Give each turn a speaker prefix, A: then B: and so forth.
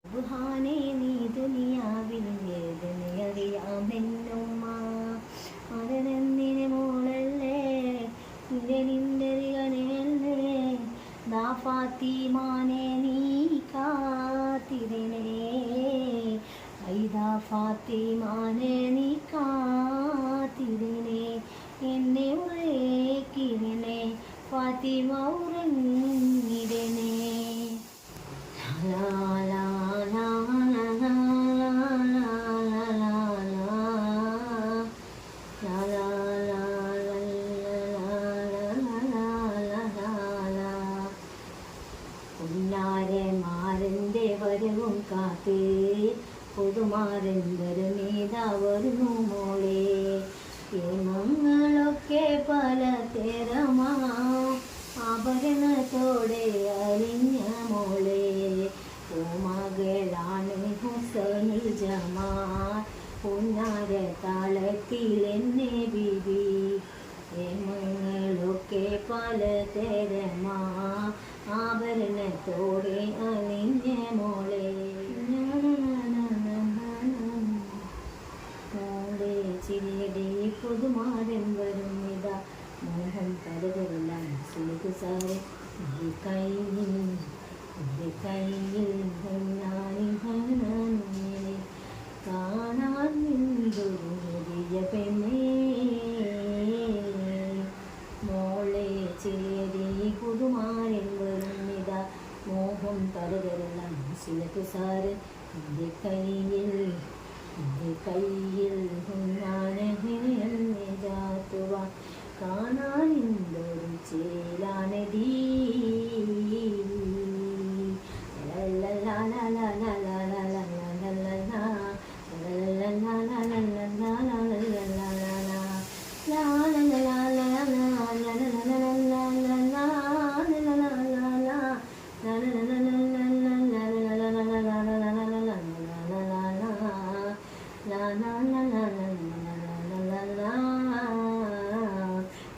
A: സുബ്ഹാനേ നീ ദുനിയാവിൽ വേദനയറിയാമെന്നുമ്മ മരനെന്തിന് മോളല്ലേ നിന്റെ ദാ ഫാത്തിമാനെ നീ കാത്തിരനേ ഐദാ ഫാത്തിമാനെ നീ കാത്തിരനേ എന്നെ ഉറക്കിരനേ ഫാത്തിമ ഉറങ്ങിടനേ ലാ ലാ ലാ ലാ ലാ പുന്നാരന്മാരൻ്റെ വരവും കാത്ത് പുതുമാരൻ വരമേതാ വരുന്നു മോളെ പ്രേമങ്ങളൊക്കെ പലതരമാ ആഭരണത്തോടെ അലിഞ്ഞ മോളെ പൂമകളാണ് ഹുസൈനുൽ ജമാൽ പുന്നാര താളത്തിൽ എന്നെ ബിബി പ്രേമങ്ങളൊക്കെ പലതരമാ ആഭരണത്തോടെ അലിഞ്ഞ മോളെ മോളെ ചിരിയടി പുതുമാരൻ വരും ഇതാ മോഹം കരുതലെല്ലാം സുഖസാരെ എൻ്റെ കയ്യിൽ പൊന്നാനിങ്ങനെ കാണാൻ നിന്തൊരുതിയ പെണ്ണേ മോളെ ചേരി പുതുമാരൻ വരുന്നിതാ മോഹം കരുതലെല്ലാം സുഖസാരെ എൻ്റെ കയ്യിൽ പൊന്നാനിതാത്തുവ കാണാൻ എന്തൊരു ചേലാനടി la la la